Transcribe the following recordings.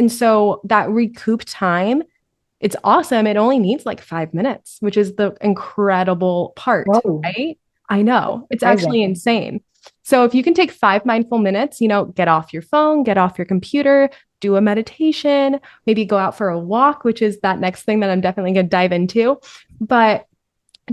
And so that recoup time, it's awesome. It only needs like 5 minutes, which is the incredible part, Whoa, right? I know it's actually surprising. insane. So if you can take 5 mindful minutes, get off your phone, get off your computer, do a meditation, maybe go out for a walk, which is that next thing that I'm definitely going to dive into. But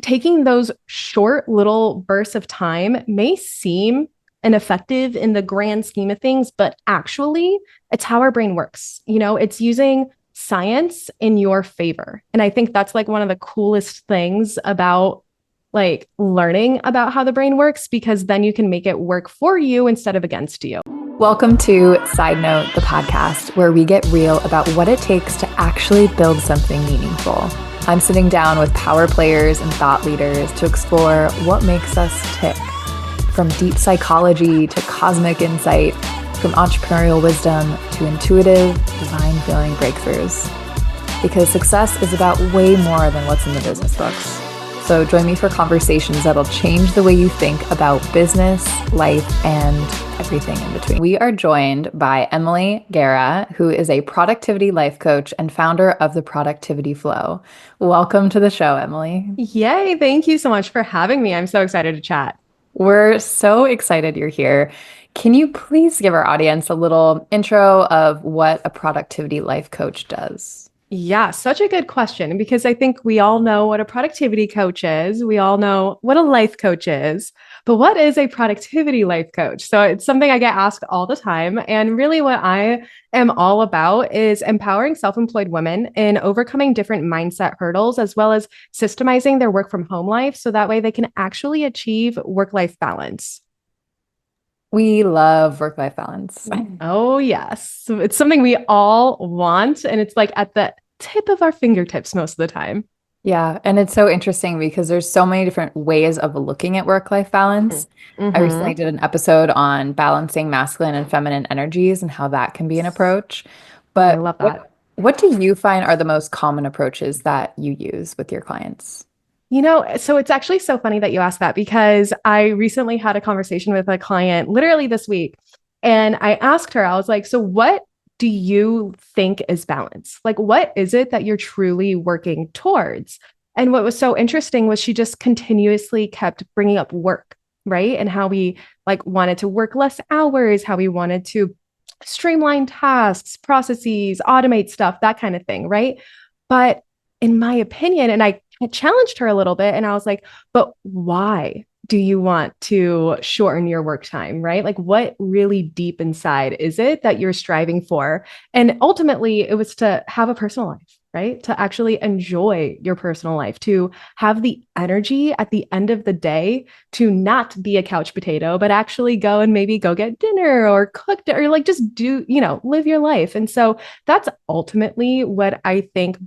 taking those short little bursts of time may seem ineffective in the grand scheme of things, but actually, it's how our brain works. It's using science in your favor. And I think that's like one of the coolest things about like learning about how the brain works, because then you can make it work for you instead of against you. Welcome to Side Note, the podcast where we get real about what it takes to actually build something meaningful. I'm sitting down with power players and thought leaders to explore what makes us tick. From deep psychology to cosmic insight, from entrepreneurial wisdom to intuitive, divine feeling breakthroughs. Because success is about way more than what's in the business books. So join me for conversations that'll change the way you think about business, life, and everything in between. We are joined by Emily Guerra, who is a productivity life coach and founder of the Productivity Flow. Welcome to the show, Emily. Yay. Thank you so much for having me. I'm so excited to chat. We're so excited you're here. Can you please give our audience a little intro of what a productivity life coach does? Yeah, such a good question, because I think we all know what a productivity coach is. We all know what a life coach is, but what is a productivity life coach? So it's something I get asked all the time. And really, what I am all about is empowering self employed women in overcoming different mindset hurdles, as well as systemizing their work from home life. So that way they can actually achieve work life balance. We love work-life balance. Oh, yes. So it's something we all want. And it's like at the tip of our fingertips most of the time. Yeah, and it's so interesting because there's so many different ways of looking at work-life balance. I recently Mm-hmm. did an episode on balancing masculine and feminine energies and how that can be an approach. Oh, I But love that. what do you find are the most common approaches that you use with your clients? So it's actually so funny that you asked that, because I recently had a conversation with a client literally this week. And I asked her, I was like, so what do you think is balance? Like, what is it that you're truly working towards? And what was so interesting was she just continuously kept bringing up work, right? And how we like wanted to work less hours, how we wanted to streamline tasks, processes, automate stuff, that kind of thing, right? But in my opinion, and I challenged her a little bit and I was like, but why do you want to shorten your work time, right? Like, what really deep inside is it that you're striving for? And ultimately, it was to have a personal life, right? To actually enjoy your personal life, to have the energy at the end of the day to not be a couch potato, but actually go and maybe go get dinner or cook or like just do, live your life. And so that's ultimately what I think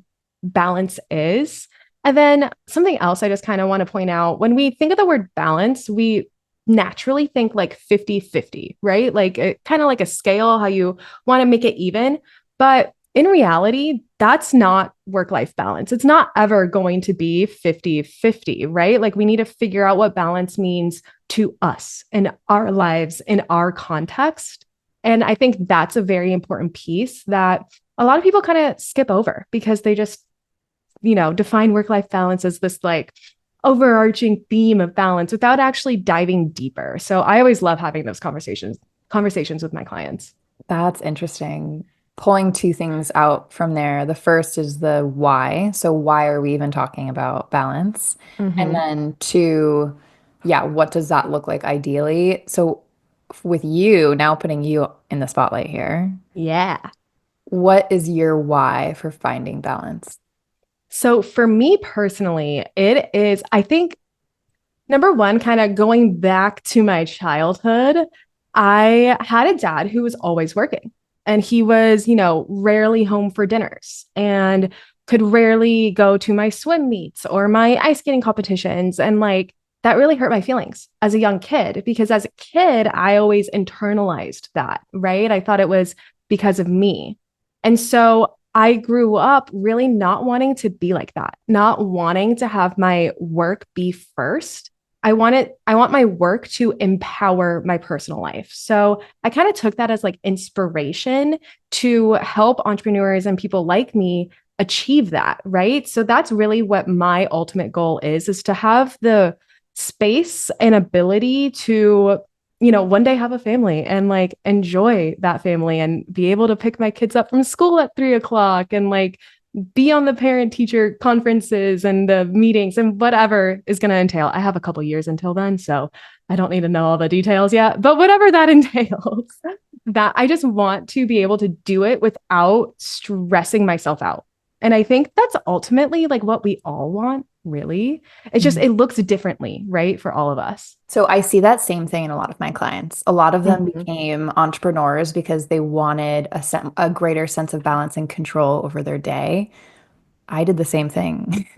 balance is. And then something else I just kind of want to point out, when we think of the word balance, we naturally think like 50-50, right? Like kind of like a scale, how you want to make it even. But in reality, that's not work life balance. It's not ever going to be 50-50, right? Like we need to figure out what balance means to us in our lives, in our context. And I think that's a very important piece that a lot of people kind of skip over because they just define work life balance as this like overarching theme of balance without actually diving deeper. So I always love having those conversations with my clients. That's interesting. Pulling two things out from there. The first is the why. So why are we even talking about balance? And Mm-hmm. then two, yeah, what does that look like ideally? So with you, now putting you in the spotlight here, Yeah. what is your why for finding balance? So for me personally, it is, I think, number one, kind of going back to my childhood, I had a dad who was always working, and he was, rarely home for dinners and could rarely go to my swim meets or my ice skating competitions. And like that really hurt my feelings as a young kid, because as a kid, I always internalized that, right? I thought it was because of me. And so I grew up really not wanting to be like that, not wanting to have my work be first, I want my work to empower my personal life. So I kind of took that as like inspiration to help entrepreneurs and people like me achieve that, right? So that's really what my ultimate goal is to have the space and ability to, one day have a family and like enjoy that family and be able to pick my kids up from school at 3 o'clock and like be on the parent teacher conferences and the meetings and whatever is going to entail. I have a couple years until then, so I don't need to know all the details yet, but whatever that entails, that I just want to be able to do it without stressing myself out. And I think that's ultimately like what we all want, really. It's just, it looks differently, right? For all of us. So I see that same thing in a lot of my clients. A lot of them became entrepreneurs because they wanted a greater sense of balance and control over their day. I did the same thing.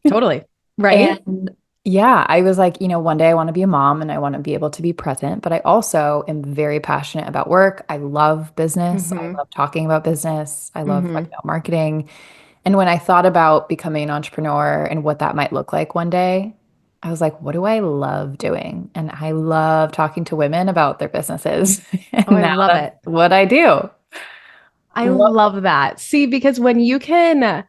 Totally. Right. And yeah, I was like, one day I want to be a mom and I want to be able to be present, but I also am very passionate about work. I love business. I love talking about business. I love talking about marketing. And when I thought about becoming an entrepreneur and what that might look like one day, I was like, what do I love doing? And I love talking to women about their businesses. And Oh, I now love that's it. what I do. I What? love that. See, because when you can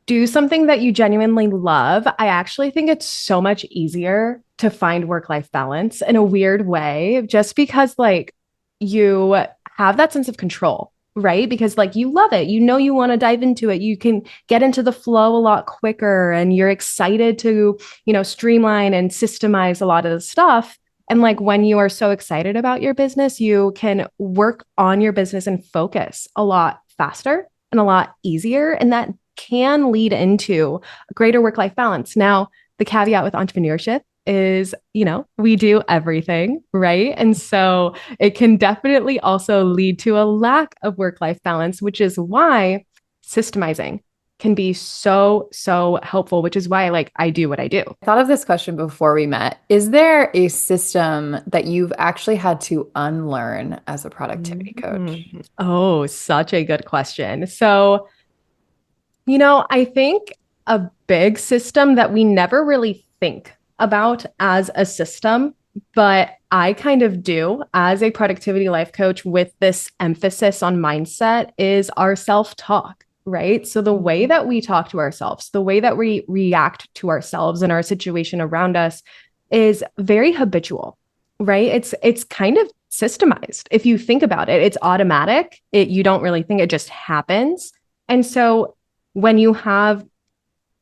do something that you genuinely love, I actually think it's so much easier to find work-life balance in a weird way, just because like you have that sense of control, right? Because like you love it, you want to dive into it, you can get into the flow a lot quicker, and you're excited to, streamline and systemize a lot of the stuff. And like when you are so excited about your business, you can work on your business and focus a lot faster and a lot easier. And that can lead into a greater work life balance. Now, the caveat with entrepreneurship is, we do everything, right? And so it can definitely also lead to a lack of work life balance, which is why systemizing can be so, so helpful, which is why like I do what I do. I thought of this question before we met. Is there a system that you've actually had to unlearn as a productivity coach? Oh, such a good question. So, I think a big system that we never really think about as a system, but I kind of do as a productivity life coach with this emphasis on mindset is our self-talk, right? So the way that we talk to ourselves, the way that we react to ourselves and our situation around us is very habitual, right? It's kind of systemized. If you think about it, it's automatic. You don't really think, it just happens. And so when you have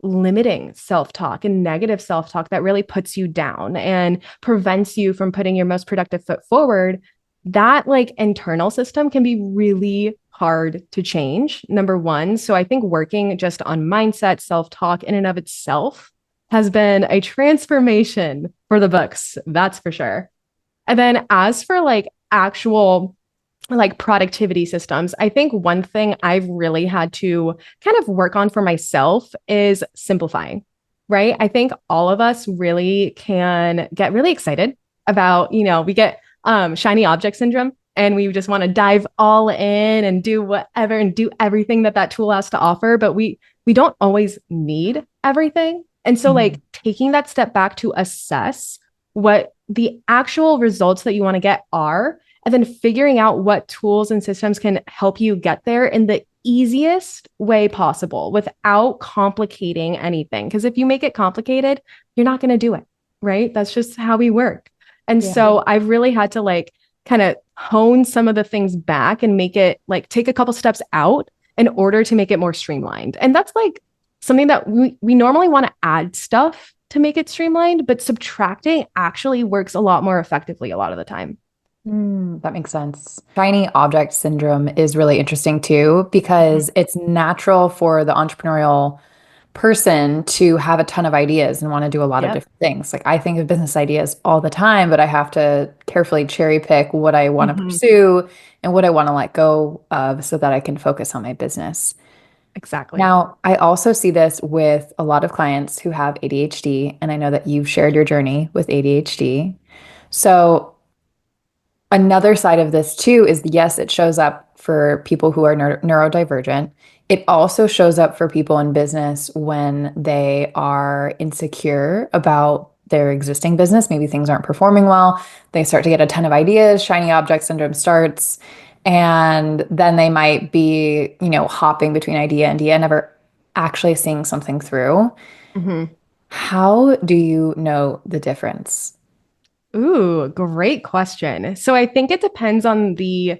limiting self-talk and negative self-talk that really puts you down and prevents you from putting your most productive foot forward, that like internal system can be really hard to change, number one. So I think working just on mindset, self-talk in and of itself has been a transformation for the books, that's for sure. And then as for like actual like productivity systems, I think one thing I've really had to kind of work on for myself is simplifying, right? I think all of us really can get really excited about, we get shiny object syndrome, and we just want to dive all in and do whatever and do everything that tool has to offer, but we don't always need everything. And so like taking that step back to assess what the actual results that you want to get are, and then figuring out what tools and systems can help you get there in the easiest way possible without complicating anything. Because if you make it complicated, you're not going to do it, right? That's just how we work. And so I've really had to like kind of hone some of the things back and make it like take a couple steps out in order to make it more streamlined. And that's like something that we normally want to add stuff to make it streamlined, but subtracting actually works a lot more effectively a lot of the time. That makes sense. Shiny object syndrome is really interesting too, because it's natural for the entrepreneurial person to have a ton of ideas and want to do a lot of Yep. different things. Like I think of business ideas all the time, but I have to carefully cherry pick what I want to pursue and what I want to let go of so that I can focus on my business. Exactly. Now, I also see this with a lot of clients who have ADHD, and I know that you've shared your journey with ADHD. So another side of this too is yes, it shows up for people who are neurodivergent. It also shows up for people in business when they are insecure about their existing business. Maybe things aren't performing well. They start to get a ton of ideas, shiny object syndrome starts, and then they might be, hopping between idea and idea, never actually seeing something through. Mhm. How do you know the difference? Ooh, great question. So I think it depends on the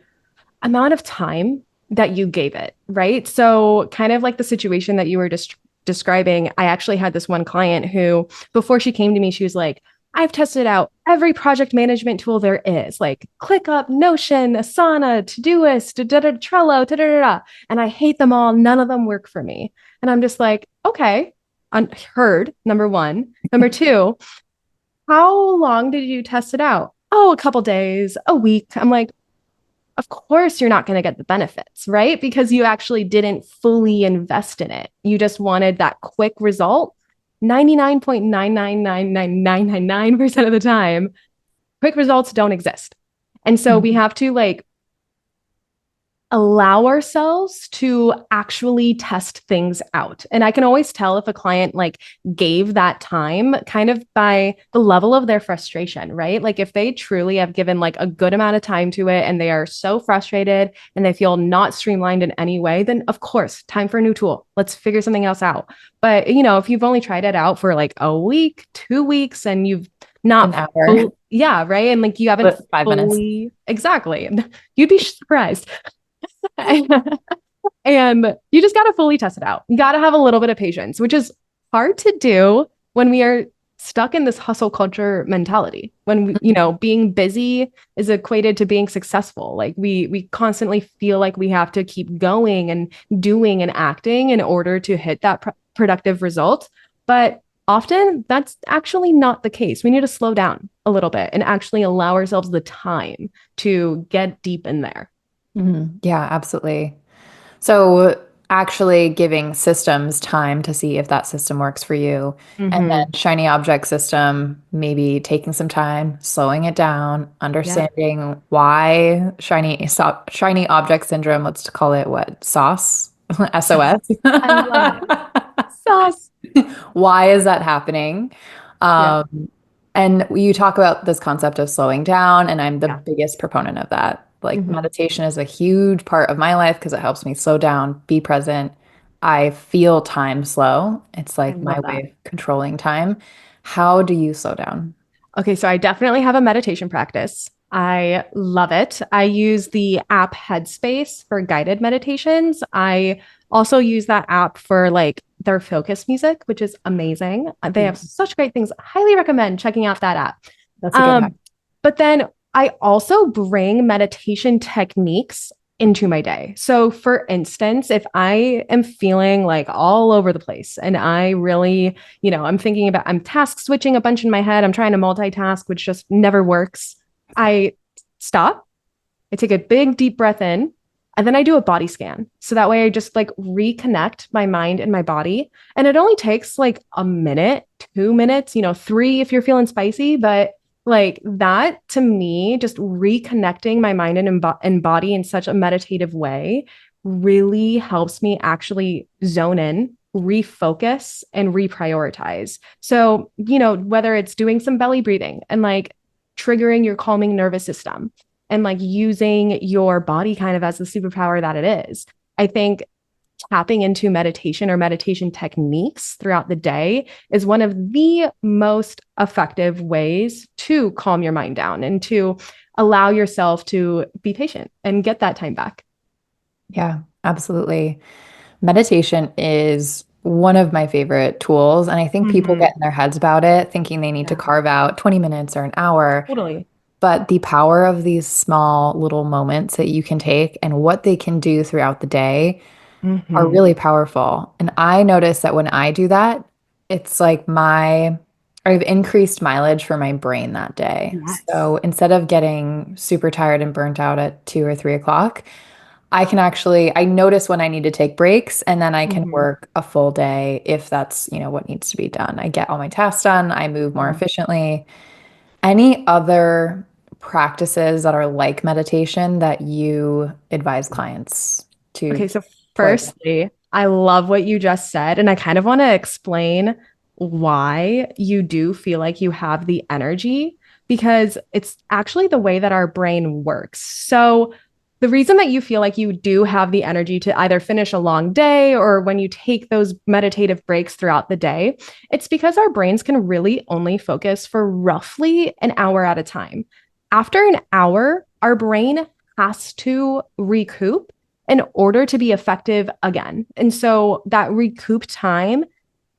amount of time that you gave it, right? So, kind of like the situation that you were just describing, I actually had this one client who, before she came to me, she was like, I've tested out every project management tool there is, like ClickUp, Notion, Asana, Todoist, Trello, and I hate them all. None of them work for me. And I'm just like, okay, unheard, number one. Number two, how long did you test it out? Oh, a couple days, a week. I'm like, of course you're not going to get the benefits, right? Because you actually didn't fully invest in it. You just wanted that quick result. 99.9999999% of the time, quick results don't exist. And so we have to like allow ourselves to actually test things out. And I can always tell if a client like gave that time kind of by the level of their frustration, right? Like if they truly have given like a good amount of time to it and they are so frustrated and they feel not streamlined in any way, then of course, time for a new tool. Let's figure something else out. But if you've only tried it out for like a week, 2 weeks, and you've An not hour, yeah, right. And like you haven't 5 minutes. exactly. You'd be surprised. And you just got to fully test it out. You got to have a little bit of patience, which is hard to do when we are stuck in this hustle culture mentality. When being busy is equated to being successful. Like we constantly feel like we have to keep going and doing and acting in order to hit that productive result. But often that's actually not the case. We need to slow down a little bit and actually allow ourselves the time to get deep in there. Yeah, absolutely. So actually giving systems time to see if that system works for you. And then Mm-hmm. shiny object system, maybe taking some time, slowing it down, Yeah. understanding why shiny object syndrome, let's call it what? SOS? SOS. I love it. Sauce. Why is that happening? Yeah. Um, and you talk about this concept of slowing down, and I'm the Yeah. biggest proponent of that. Like Hmm. meditation is a huge part of my life because it helps me slow down, be present. I feel time slow. It's I like my love way that. of controlling time. How do you slow down? Okay, so I definitely have a meditation practice. I love it. I use the app Headspace for guided meditations. I also use that app for like their focus music, which is amazing. They have such great things. Highly recommend checking out that app. That's a good hack. Um, but then I also bring meditation techniques into my day. So, for instance, if I am feeling like all over the place and I really, I'm task switching a bunch in my head, I'm trying to multitask, which just never works. I stop, I take a big deep breath in, and then I do a body scan. So that way I just like reconnect my mind and my body. And it only takes like a minute, 2 minutes, three if you're feeling spicy. But like that to me, just reconnecting my mind and body in such a meditative way really helps me actually zone in, refocus, and reprioritize. So, whether it's doing some belly breathing and like triggering your calming nervous system and like using your body kind of as the superpower that it is. I think tapping into meditation or meditation techniques throughout the day is one of the most effective ways to calm your mind down and to allow yourself to be patient and get that time back. Yeah, absolutely. Meditation is one of my favorite tools. And I think people Mm-hmm. get in their heads about it, thinking they need to Yeah, carve out 20 minutes or an hour. totally. But the power of these small little moments that you can take and what they can do throughout the day are Mm-hmm. really powerful. And I notice that when I do that, it's like I've increased mileage for my brain that day. Yes. So instead of getting super tired and burnt out at 2 or 3 o'clock, I notice when I need to take breaks and then I can Mm-hmm. work a full day if that's, what needs to be done. I get all my tasks done, I move more Yeah. efficiently. Any other practices that are like meditation that you advise clients to Okay, so play with? firstly, I love what you just said, and I kind of want to explain why you do feel like you have the energy because it's actually the way that our brain works. So, the reason that you feel like you do have the energy to either finish a long day or when you take those meditative breaks throughout the day, it's because our brains can really only focus for roughly an hour at a time. After an hour, our brain has to recoup in order to be effective again. And so that recoup time,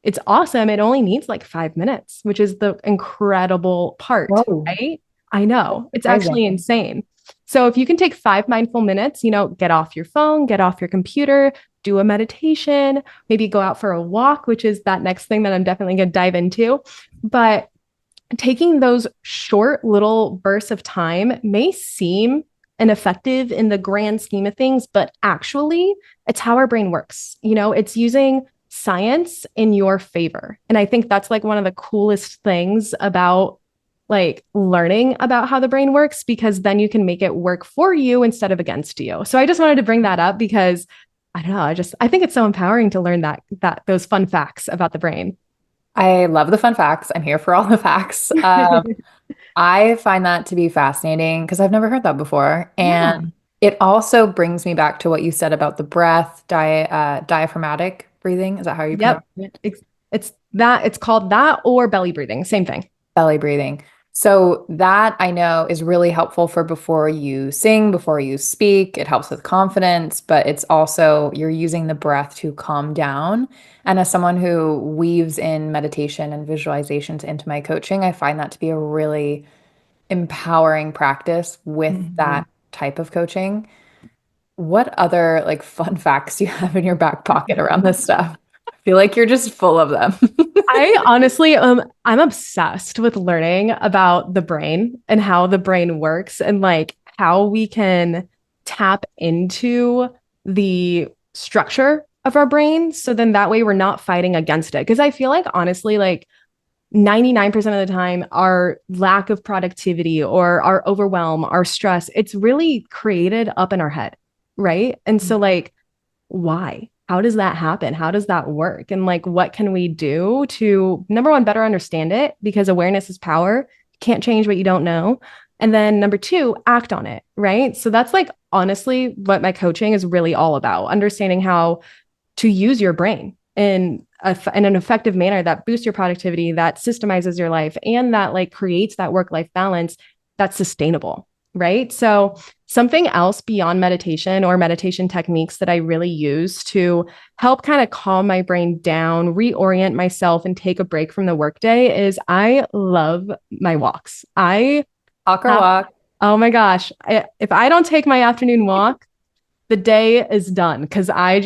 it's awesome. It only needs like 5 minutes, which is the incredible part, Whoa, right? I know it's surprising. actually insane. So if you can take 5 mindful minutes, get off your phone, get off your computer, do a meditation, maybe go out for a walk, which is that next thing that I'm definitely going to dive into. But taking those short little bursts of time may seem ineffective in the grand scheme of things, but actually, it's how our brain works. It's using science in your favor. And I think that's like one of the coolest things about like learning about how the brain works because then you can make it work for you instead of against you. So I just wanted to bring that up because I don't know, I think it's so empowering to learn that those fun facts about the brain. I love the fun facts. I'm here for all the facts. I find that to be fascinating because I've never heard that before. Yeah. And it also brings me back to what you said about the breath, diaphragmatic breathing. Is that how you pronounce Yep. it? It's called that or belly breathing. Same thing. Belly breathing. So that I know is really helpful for before you sing, before you speak. It helps with confidence, but it's also you're using the breath to calm down. And as someone who weaves in meditation and visualizations into my coaching, I find that to be a really empowering practice with Mhm. that type of coaching. What other like fun facts do you have in your back pocket around this stuff? I feel like you're just full of them. I honestly, I'm obsessed with learning about the brain and how the brain works and like how we can tap into the structure of our brain. So then that way we're not fighting against it. Because I feel like honestly, like 99% of the time, our lack of productivity or our overwhelm, our stress, it's really created up in our head. Right. And so, like, why? How does that happen? How does that work? And like, what can we do to, number one, better understand it? Because awareness is power. You can't change what you don't know. And then number two, act on it. Right. So that's like honestly what my coaching is really all about understanding how to use your brain in an effective manner that boosts your productivity, that systemizes your life, and that like creates that work life balance that's sustainable. Right. So, something else beyond meditation or meditation techniques that I really use to help kind of calm my brain down, reorient myself, and take a break from the workday is I love my walks. I Talk or have, walk. oh my gosh, if I don't take my afternoon walk, the day is done because I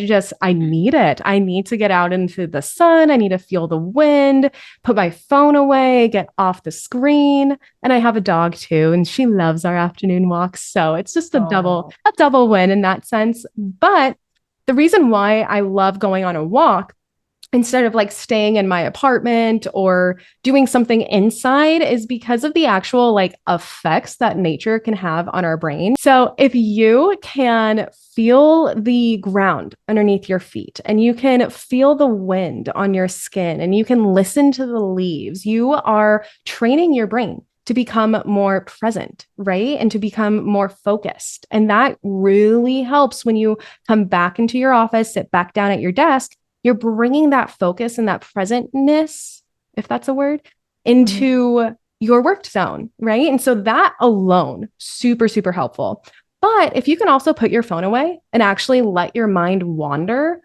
need it. I need to get out into the sun. I need to feel the wind, put my phone away, get off the screen. And I have a dog too, and she loves our afternoon walks. So it's just Oh. a double win in that sense. But the reason why I love going on a walk instead of like staying in my apartment or doing something inside is because of the actual like effects that nature can have on our brain. So if you can feel the ground underneath your feet and you can feel the wind on your skin and you can listen to the leaves, you are training your brain to become more present, right? And to become more focused. And that really helps when you come back into your office, sit back down at your desk, you're bringing that focus and that presentness, if that's a word, Mhm. into your work zone, right? And so that alone, super, super helpful. But if you can also put your phone away and actually let your mind wander,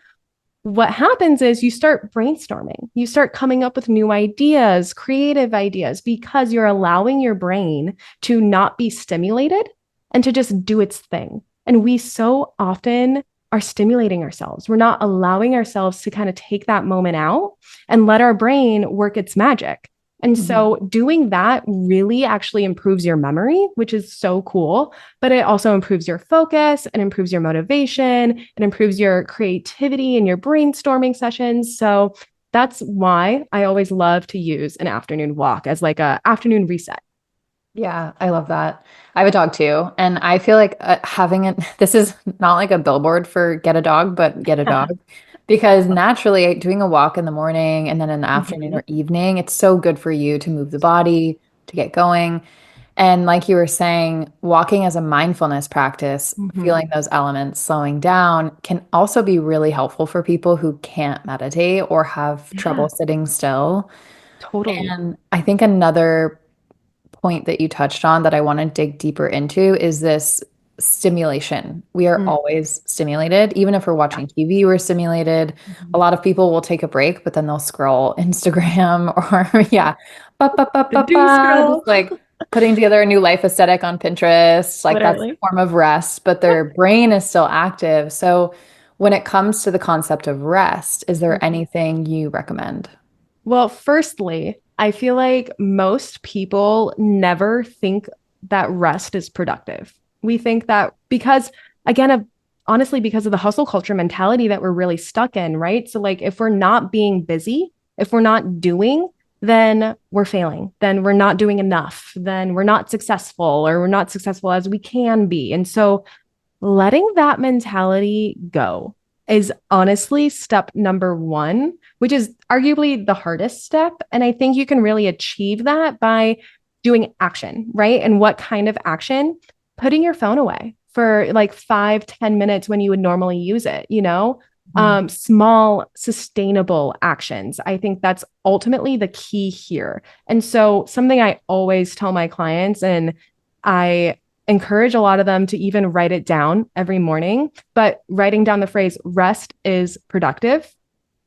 what happens is you start brainstorming. You start coming up with new ideas, creative ideas, because you're allowing your brain to not be stimulated and to just do its thing. And we so often are stimulating ourselves. We're not allowing ourselves to kind of take that moment out and let our brain work its magic. And Mhm. so doing that really actually improves your memory, which is so cool, but it also improves your focus and improves your motivation. It improves your creativity and your brainstorming sessions. So that's why I always love to use an afternoon walk as like a afternoon reset. Yeah, I love that. I have a dog too, and I feel like having it, this is not like a billboard for get a dog, but get a dog. Because naturally, doing a walk in the morning and then in the afternoon Mhm. or evening, it's so good for you to move the body, to get going. And like you were saying, walking as a mindfulness practice, Mhm. feeling those elements, slowing down can also be really helpful for people who can't meditate or have trouble Yeah, sitting still. totally. And I think another point that you touched on that I want to dig deeper into is this stimulation. We are Mm, always stimulated. Even if we're yeah. watching TV, we're stimulated. A Mhm. lot of people will take a break, but then they'll scroll Instagram or, yeah, The doom just scroll, like putting together a new life aesthetic on Pinterest. Like that's a literally. form of rest, but their brain is still active. So when it comes to the concept of rest, is there Mhm. anything you recommend? Well, firstly, I feel like most people never think that rest is productive. We think that because, again, honestly, because of the hustle culture mentality that we're really stuck in, right? So, like, if we're not being busy, if we're not doing, then we're failing. Then we're not doing enough. Then we're not successful, or we're not successful as we can be. And so, letting that mentality go is honestly step number one, which is arguably the hardest step. And I think you can really achieve that by doing action, right? And what kind of action? Putting your phone away for like 5, 10 minutes when you would normally use it, Mhm. small, sustainable actions. I think that's ultimately the key here. And so, something I always tell my clients, and I encourage a lot of them to even write it down every morning. But writing down the phrase rest is productive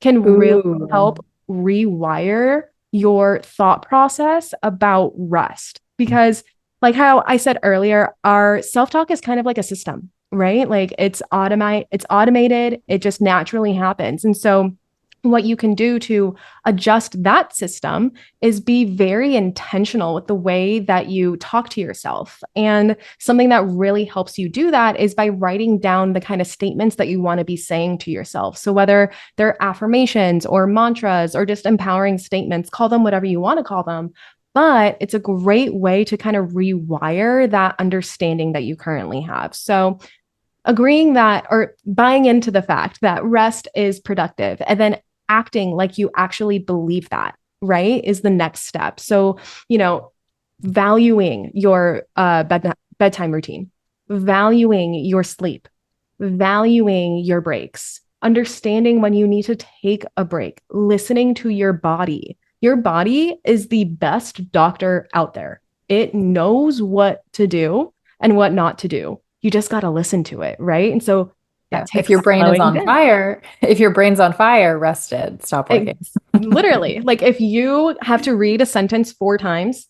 can really Ooh. help rewire your thought process about rest. Because, like how I said earlier, our self talk is kind of like a system, right? Like it's automated, it just naturally happens. And so, what you can do to adjust that system is be very intentional with the way that you talk to yourself. And something that really helps you do that is by writing down the kind of statements that you want to be saying to yourself. So, whether they're affirmations or mantras or just empowering statements, call them whatever you want to call them. But it's a great way to kind of rewire that understanding that you currently have. So, agreeing that or buying into the fact that rest is productive and then acting like you actually believe that, right, is the next step. So, you know, valuing your bedtime routine, valuing your sleep, valuing your breaks, understanding when you need to take a break, listening to your body. Your body is the best doctor out there. It knows what to do and what not to do. You just got to listen to it, right? And so that Yeah. If takes your brain is slowing on down. fire, if your brain's on fire, rest it, stop working. Literally, like if you have to read a sentence 4 times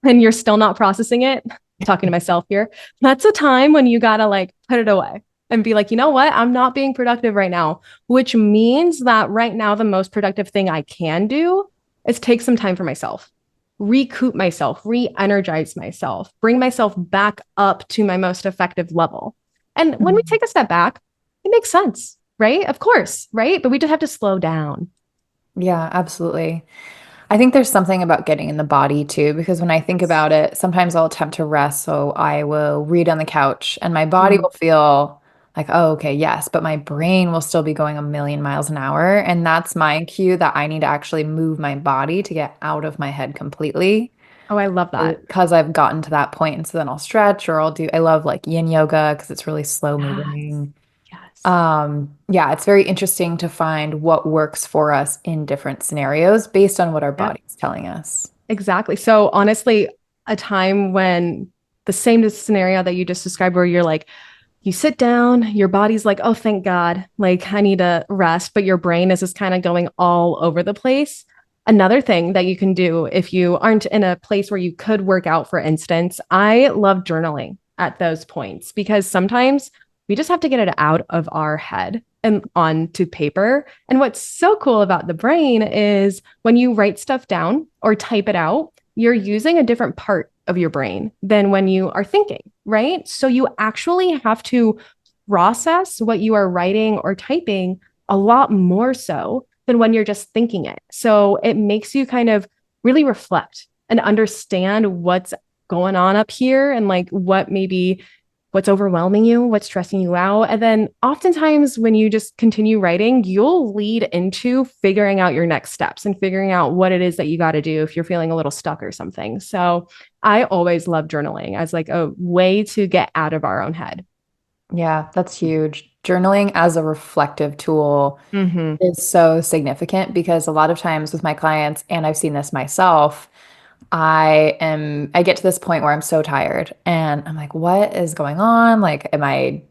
and you're still not processing it, I'm talking to myself here, that's a time when you gotta like put it away and be like, you know what? I'm not being productive right now, which means that right now, the most productive thing I can do is take some time for myself, recoup myself, re energize myself, bring myself back up to my most effective level. And when we Mhm. take a step back, it makes sense, right? Of course, right? But we just have to slow down. Yeah, absolutely. I think there's something about getting in the body too, because when I think Yes. about it, sometimes I'll attempt to rest. So I will read on the couch and my body Mm. will feel like, oh, okay, yes, but my brain will still be going a million miles an hour. And that's my cue that I need to actually move my body to get out of my head completely. Oh, I love that. Because I've gotten to that point. And so then I'll stretch or I love like yin yoga because it's really slow Yes. moving. Yes. Yeah, it's very interesting to find what works for us in different scenarios based on what our Yep. body's telling us. Exactly. So honestly, a time when the same scenario that you just described, where you're like, you sit down, your body's like, oh, thank God, like I need to rest, but your brain is just kind of going all over the place. Another thing that you can do if you aren't in a place where you could work out, for instance, I love journaling at those points because sometimes we just have to get it out of our head and onto paper. And what's so cool about the brain is when you write stuff down or type it out, you're using a different part of your brain than when you are thinking, right? So you actually have to process what you are writing or typing a lot more so than when you're just thinking it. So it makes you kind of really reflect and understand what's going on up here and like what maybe what's overwhelming you, what's stressing you out. And then oftentimes when you just continue writing, you'll lead into figuring out your next steps and figuring out what it is that you got to do if you're feeling a little stuck or something. So I always love journaling as like a way to get out of our own head. Yeah, that's huge. Journaling as a reflective tool Mm-hmm. is so significant because a lot of times with my clients, and I've seen this myself, I get to this point where I'm so tired and I'm like, what is going on? Like, am I,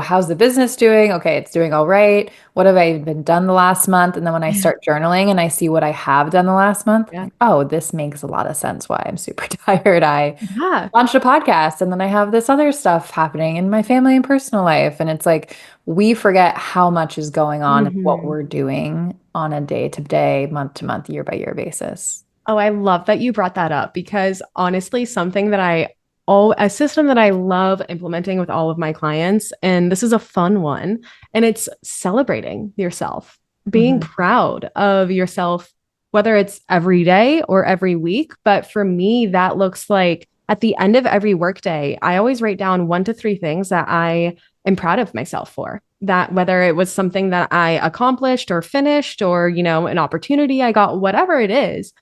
how's the business doing? Okay, it's doing all right. What have I been done the last month? And then when I Yeah. start journaling and I see what I have done the last month, I'm Yeah. like, oh, this makes a lot of sense why I'm super tired. I Yeah. launched a podcast and then I have this other stuff happening in my family and personal life. And it's like we forget how much is going on and what Mm-hmm. we're doing on a day to day, month to month, year by year basis. Oh, I love that you brought that up because honestly, something that a system that I love implementing with all of my clients, and this is a fun one, and it's celebrating yourself, being Hmm. proud of yourself, whether it's every day or every week. But for me, that looks like at the end of every workday, I always write down 1 to 3 things that I am proud of myself for. That whether it was something that I accomplished or finished or, an opportunity I got, whatever it is,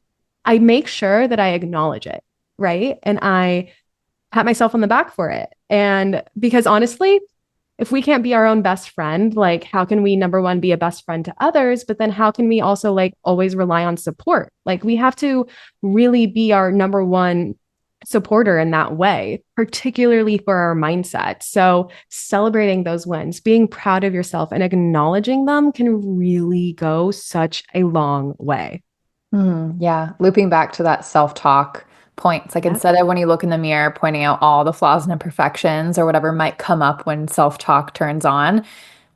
I make sure that I acknowledge it, right? And I pat myself on the back for it. And because honestly, if we can't be our own best friend, like how can we, number one, be a best friend to others? But then how can we also like always rely on support? Like we have to really be our number one supporter in that way, particularly for our mindset. So celebrating those wins, being proud of yourself and acknowledging them can really go such a long way. Yeah, looping back to that self-talk point. It's like Yep. instead of when you look in the mirror pointing out all the flaws and imperfections or whatever might come up when self-talk turns on,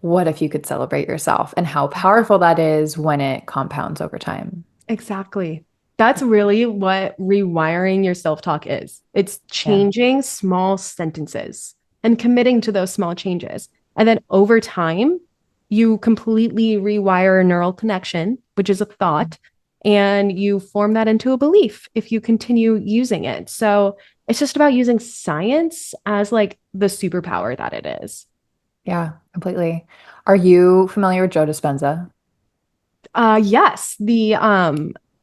what if you could celebrate yourself and how powerful that is when it compounds over time? Exactly. That's really what rewiring your self talk is. It's Yeah. changing small sentences and committing to those small changes. And then over time, you completely rewire a neural connection, which is a thought, and you form that into a belief if you continue using it. So it's just about using science as like the superpower that it is. Yeah, completely. Are you familiar with Joe Dispenza? Yes, the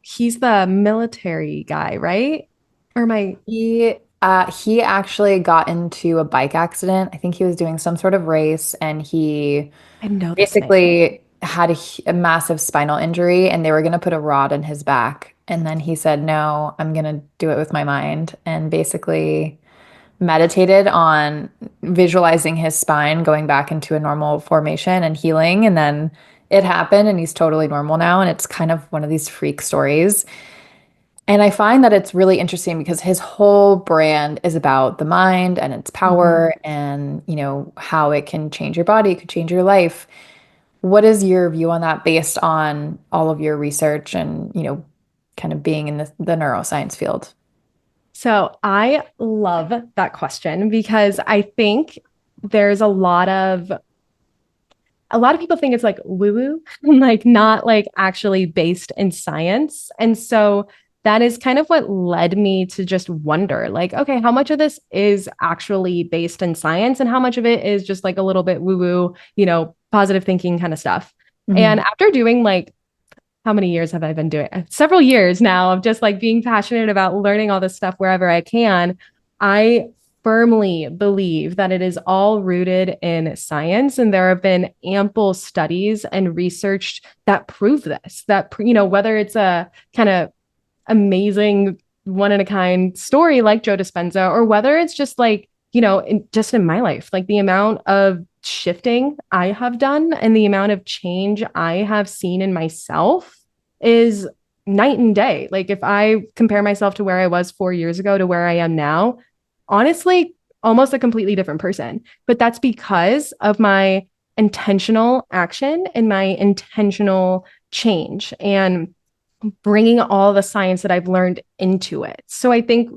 he's the military guy, right? Or my He actually got into a bike accident. I think he was doing some sort of race and he I know this name. basically had a massive spinal injury and they were going to put a rod in his back. And then he said, no, I'm going to do it with my mind. And basically meditated on visualizing his spine going back into a normal formation and healing. And then it happened and he's totally normal now. And it's kind of one of these freak stories. And I find that it's really interesting because his whole brand is about the mind and its Mhm. power and, how it can change your body, it could change your life. What is your view on that based on all of your research and, kind of being in the neuroscience field? So I love that question because I think there's a lot of people think it's like woo woo, like not like actually based in science. And so that is kind of what led me to just wonder like, okay, how much of this is actually based in science and how much of it is just like a little bit woo woo, positive thinking kind of stuff. And Hmm. after doing like, how many years have I been doing? Several years now of just like being passionate about learning all this stuff wherever I can. I firmly believe that it is all rooted in science. And there have been ample studies and research that prove this, that, whether it's a kind of amazing one in a kind story like Joe Dispenza, or whether it's just like, just in my life, like the amount of shifting I have done and the amount of change I have seen in myself is night and day. Like if I compare myself to where I was 4 years ago to where I am now, honestly, almost a completely different person. But that's because of my intentional action and my intentional change and bringing all the science that I've learned into it. So I think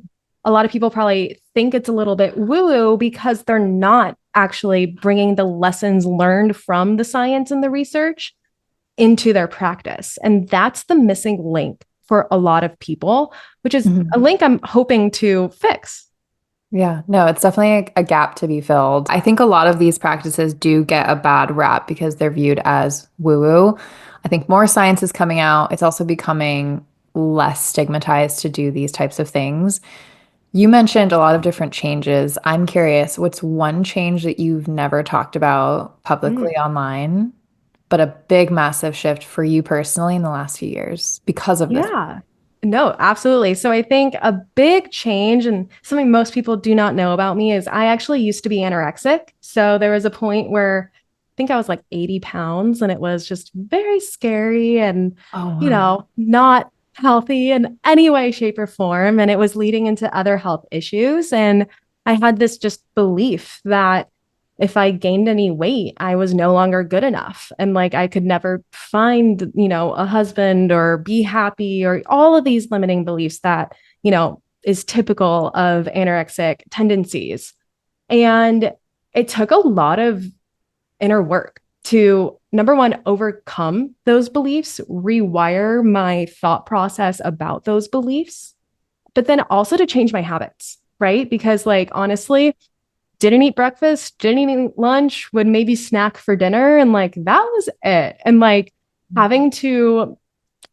a lot of people probably think it's a little bit woo woo because they're not actually bringing the lessons learned from the science and the research into their practice. And that's the missing link for a lot of people, which is a Hmm. link I'm hoping to fix. Yeah, no, it's definitely a gap to be filled. I think a lot of these practices do get a bad rap because they're viewed as woo-woo. I think more science is coming out. It's also becoming less stigmatized to do these types of things. You mentioned a lot of different changes. I'm curious, what's one change that you've never talked about publicly online, but a big, massive shift for you personally in the last few years because of this? Yeah. No, absolutely. So I think a big change and something most people do not know about me is I actually used to be anorexic. So there was a point where I think I was like 80 pounds and it was just very scary and, Oh, wow. not healthy in any way, shape, or form. And it was leading into other health issues. And I had this just belief that if I gained any weight, I was no longer good enough. And like I could never find, a husband or be happy or all of these limiting beliefs that, is typical of anorexic tendencies. And it took a lot of inner work to number one, overcome those beliefs, rewire my thought process about those beliefs, but then also to change my habits, right? Because, like, honestly, didn't eat breakfast, didn't eat lunch, would maybe snack for dinner. And like that was it. And like having to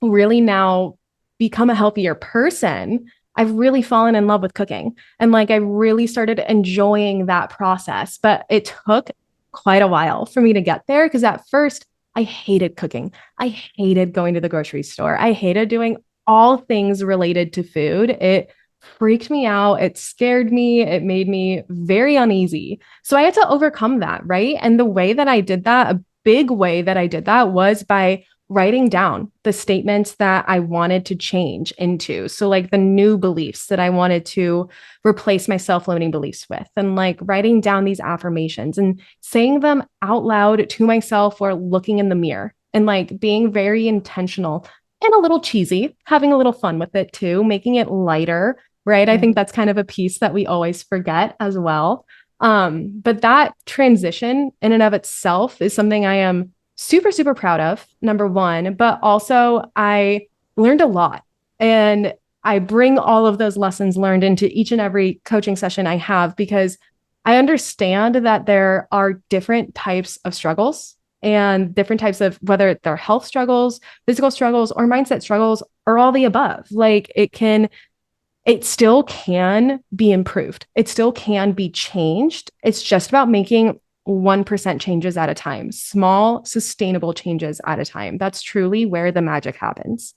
really now become a healthier person, I've really fallen in love with cooking. And like I really started enjoying that process. But it took quite a while for me to get there because at first I hated cooking. I hated going to the grocery store. I hated doing all things related to food. It freaked me out. It scared me. It made me very uneasy. So I had to overcome that, right? And the way that I did that, a big way that I did that was by writing down the statements that I wanted to change into. So, like the new beliefs that I wanted to replace my self limiting beliefs with, and like writing down these affirmations and saying them out loud to myself or looking in the mirror and like being very intentional and a little cheesy, having a little fun with it too, making it lighter, right? I think that's kind of a piece that we always forget as well. But that transition in and of itself is something I am super, super proud of, number one, but also I learned a lot. And I bring all of those lessons learned into each and every coaching session I have because I understand that there are different types of struggles and different types of whether they're health struggles, physical struggles, or mindset struggles, or all the above. Like it still can be improved. It still can be changed. It's just about making 1% changes at a time, small, sustainable changes at a time. That's truly where the magic happens.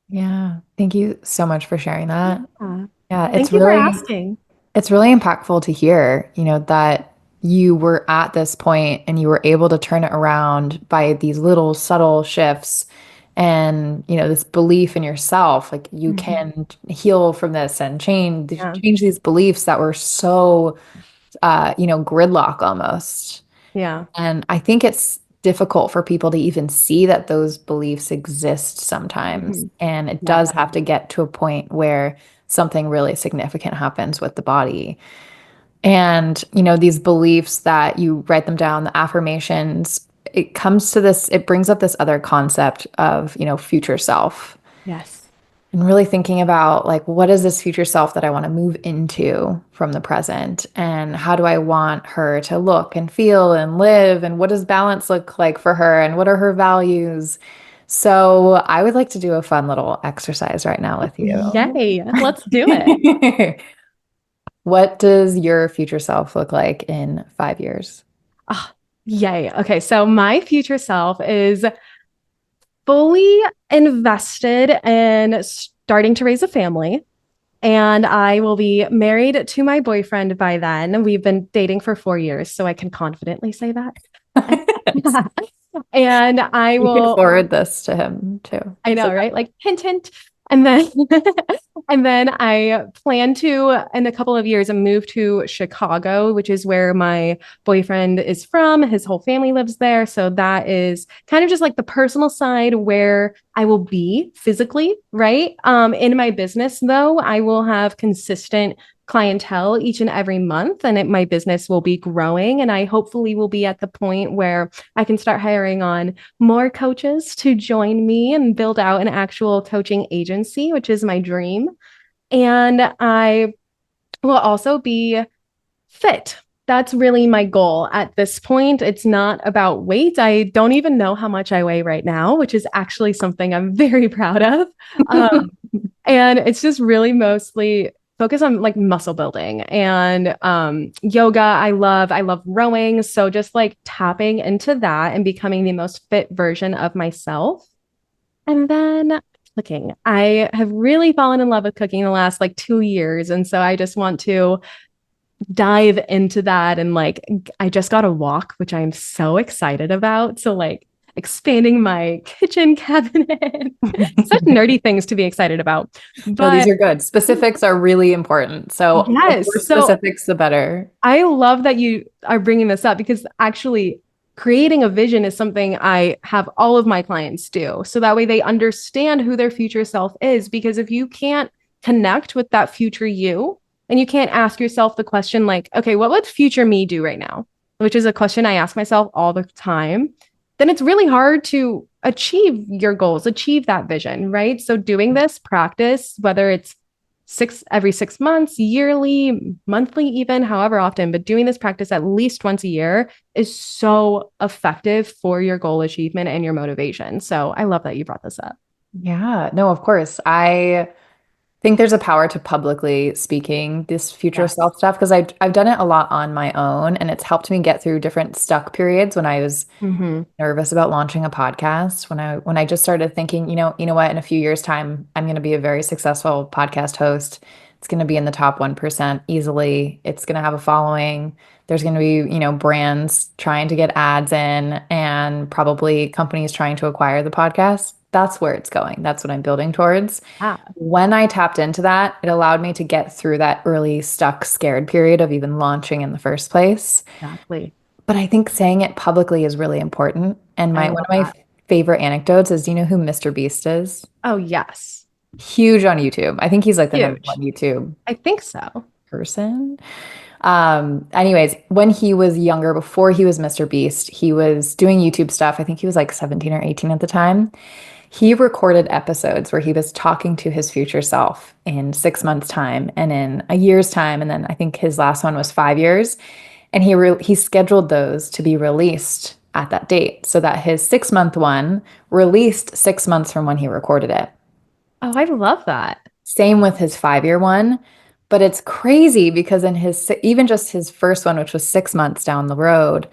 Yeah. Thank you so much for sharing that. Yeah. Yeah, Thank you for asking. it's really impactful to hear, that you were at this point and you were able to turn it around by these little subtle shifts and, this belief in yourself, like you Mhm. can heal from this and Yeah. change these beliefs that were so gridlock almost. Yeah. And I think it's difficult for people to even see that those beliefs exist sometimes. Mhm. And it Yes. does have to get to a point where something really significant happens with the body. And, these beliefs that you write them down, the affirmations, it brings up this other concept of, future self Yes. and really thinking about like what is this future self that I want to move into from the present and how do I want her to look and feel and live and what does balance look like for her and what are her values. So I would like to do a fun little exercise right now with you. Yay. Let's do it. What does your future self look like in 5 years? Ah, yay. Okay. So my future self is fully invested in starting to raise a family. And I will be married to my boyfriend by then. We've been dating for 4 years, so I can confidently say that. And I You could will, forward this to him too. I So know, right? Like hint, hint. And then, and then I plan to, in a couple of years, move to Chicago, which is where my boyfriend is from. His whole family lives there. So that is kind of just like the personal side where I will be physically, right? In my business, though, I will have consistent clientele each and every month, and my business will be growing. And I hopefully will be at the point where I can start hiring on more coaches to join me and build out an actual coaching agency, which is my dream. And I will also be Fit. That's really my goal at this point. It's not about weight. I don't even know how much I weigh right now, which is actually something I'm very proud of. And it's just really mostly focus on like muscle building and yoga. I love rowing. So just like tapping into that and becoming the most fit version of myself. And then cooking. I have really fallen in love with cooking the last like 2 years. And so I just want to dive into that. And like, I just got a walk, which I'm so excited about. So, like, expanding my kitchen cabinet, such nerdy things to be excited about. No, these But are good. Specifics are really important. So the yes, more so specifics, the better. I love that you are bringing this up because actually, creating a vision is something I have all of my clients do. So that way they understand who their future self is. Because if you can't connect with that future you, and you can't ask yourself the question, like, okay, what would future me do right now? Which is a question I ask myself all the time. Then it's really hard to achieve your goals, achieve that vision, right? So doing this practice, whether it's every 6 months, yearly, monthly, even however often, but doing this practice at least once a year is so effective for your goal achievement and your motivation. So I love that you brought this up. Yeah, no, of course. I think there's a power to publicly speaking this future Yes. self stuff because I've done it a lot on my own and it's helped me get through different stuck periods when I was Mm-hmm. nervous about launching a podcast when I just started thinking, you know what, in a few years' time, I'm going to be a very successful podcast host. It's going to be in the top 1% easily. It's going to have a following. There's going to be, brands trying to get ads in and probably companies trying to acquire the podcast. That's where it's going. That's what I'm building towards. Yeah, When I tapped into that, it allowed me to get through that early stuck, scared period of even launching in the first place. exactly. But I think saying it publicly is really important. And I my one love of my that. favorite anecdotes is, do you know who Mr. Beast is? Oh, yes. Huge on YouTube. I think he's like the number one Huge. YouTube I think so. person. Anyways, when he was younger, before he was Mr. Beast, he was doing YouTube stuff. I think he was like 17 or 18 at the time. He recorded episodes where he was talking to his future self in 6 months' time and in a year's time. And then I think his last one was 5 years. And he scheduled those to be released at that date so that his 6 month one released 6 months from when he recorded it. Oh, I love that. Same with his 5 year one. But it's crazy because in even just his first one, which was 6 months down the road,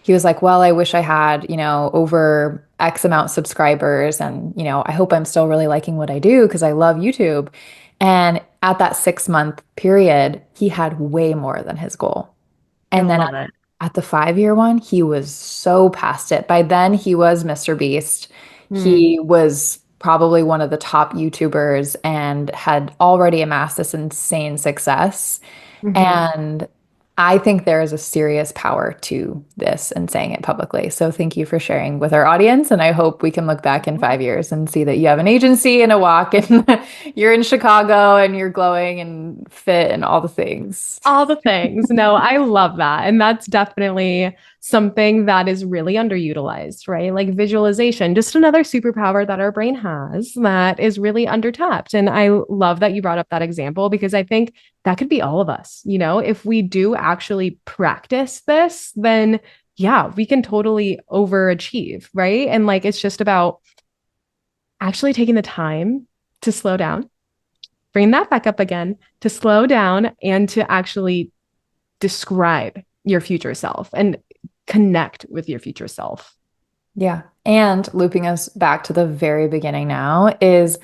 he was like, well, I wish I had, over X amount subscribers. And, I hope I'm still really liking what I do because I love YouTube. And at that 6 month period, he had way more than his goal. I And then love it. at the 5 year one, he was so past it. By then, he was Mr. Beast. Hmm. He was probably one of the top YouTubers and had already amassed this insane success. Mm-hmm. And I think there is a serious power to this and saying it publicly. So thank you for sharing with our audience. And I hope we can look back in 5 years and see that you have an agency and a walk and you're in Chicago and you're glowing and fit and all the things. All the things. No, I love that. And that's definitely something that is really underutilized, right? Like visualization, just another superpower that our brain has that is really undertapped. And I love that you brought up that example because I think that could be all of us. If we do actually practice this, then yeah, we can totally overachieve, right? And like it's just about actually taking the time to slow down, bring that back up again, to slow down and to actually describe your future self and connect with your future self. Yeah. And looping us back to the very beginning now is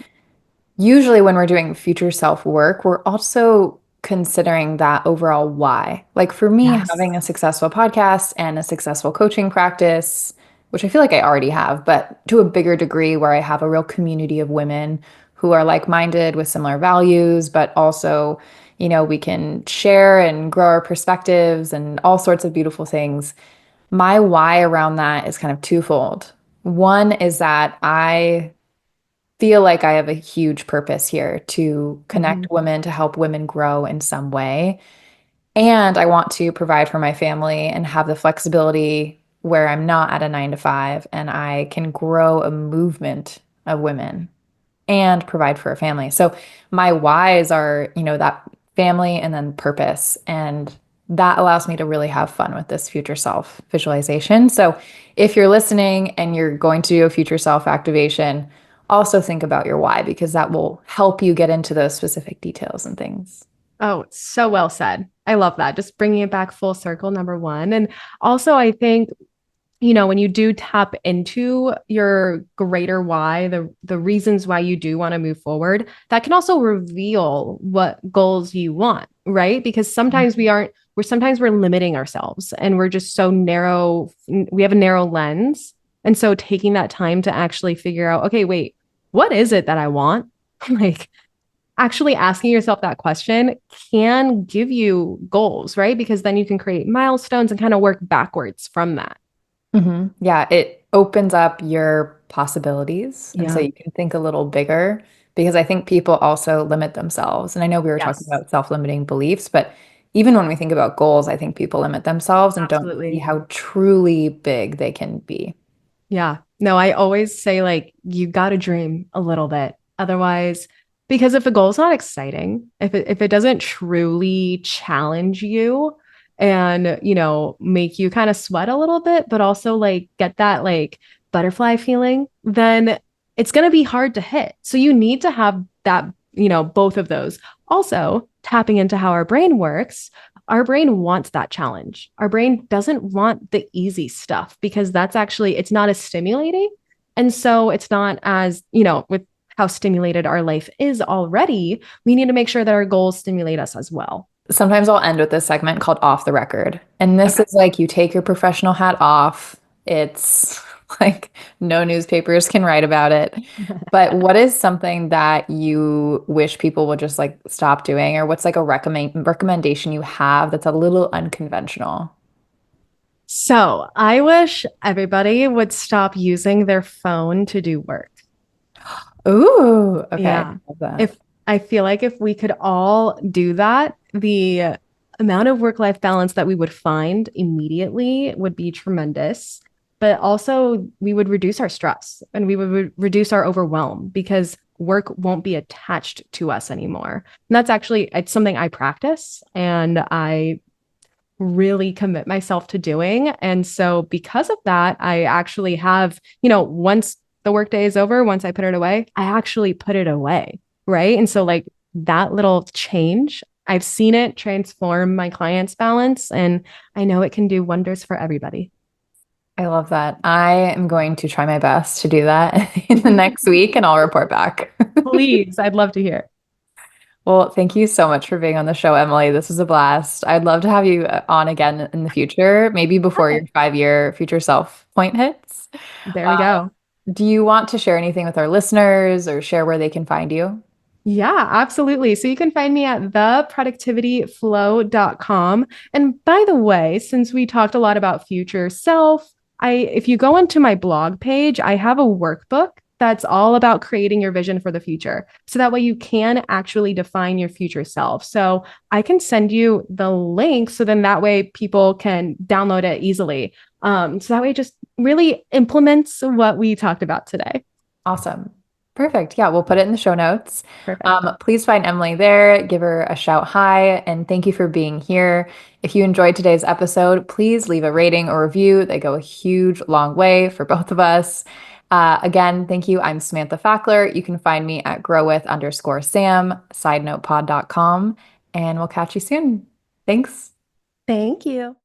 usually when we're doing future self work, we're also considering that overall why. Like for me, Yes. having a successful podcast and a successful coaching practice, which I feel like I already have, but to a bigger degree where I have a real community of women who are like-minded with similar values, but also, we can share and grow our perspectives and all sorts of beautiful things. My why around that is kind of twofold. One is that I feel like I have a huge purpose here to Mhm. connect women, to help women grow in some way. And I want to provide for my family and have the flexibility where I'm not at a 9 to 5 and I can grow a movement of women and provide for a family. So my whys are, that family and then purpose. And that allows me to really have fun with this future self visualization. So if you're listening and you're going to do a future self activation, also think about your why because that will help you get into those specific details and things. Oh, so well said. I love that. Just bringing it back full circle, number one. And also, I think when you do tap into your greater why, the reasons why you do want to move forward, that can also reveal what goals you want, right? Because sometimes we're limiting ourselves and we're just so narrow, we have a narrow lens. And so taking that time to actually figure out, okay, wait, what is it that I want? Like actually asking yourself that question can give you goals, right? Because then you can create milestones and kind of work backwards from that. Yeah, it opens up your possibilities. And so Yeah. you can think a little bigger because I think people also limit themselves. And I know we were talking Yes, about self-limiting beliefs, but even when we think about goals, I think people limit themselves and don't see absolutely. how truly big they can be. Yeah. No, I always say like you got to dream a little bit. Otherwise, because if a goal is not exciting, if it doesn't truly challenge you and, make you kind of sweat a little bit, but also like get that like butterfly feeling, then it's going to be hard to hit. So you need to have that, both of those. Also, tapping into how our brain works, our brain wants that challenge. Our brain doesn't want the easy stuff because it's not as stimulating. And so it's not as, with how stimulated our life is already, we need to make sure that our goals stimulate us as well. Sometimes I'll end with this segment called Off the Record. And this Okay. is like you take your professional hat off. It's like no newspapers can write about it. But what is something that you wish people would just like stop doing, or what's like a recommendation you have that's a little unconventional? So I wish everybody would stop using their phone to do work. Ooh, okay. Yeah. Love that. If I feel like if we could all do that, the amount of work-life balance that we would find immediately would be tremendous. But also, we would reduce our stress and we would reduce our overwhelm because work won't be attached to us anymore. And it's something I practice and I really commit myself to doing. And so because of that, I actually have, once the workday is over, once I put it away, I actually put it away. Right. And so like that little change, I've seen it transform my clients' balance and I know it can do wonders for everybody. I love that. I am going to try my best to do that in the next week and I'll report back. Please, I'd love to hear. Well, thank you so much for being on the show, Emily. This was a blast. I'd love to have you on again in the future, maybe before your Perfect. 5 year future self point hits. There Uh, we go. do you want to share anything with our listeners or share where they can find you? Yeah, absolutely. So you can find me at theproductivityflow.com. And by the way, since we talked a lot about future self, if you go into my blog page, I have a workbook that's all about creating your vision for the future. So that way you can actually define your future self. So I can send you the link so then that way people can download it easily. So that way it just really implements what we talked about today. Awesome. Perfect. Yeah, we'll put it in the show notes. Perfect. Please find Emily there, give her a shout hi, and thank you for being here. If you enjoyed today's episode, please leave a rating or review. They go a huge, long way for both of us. Again, thank you. I'm Samantha Fackler. You can find me at growwith_Sam, sidenotepod.com, and we'll catch you soon. Thanks. Thank you.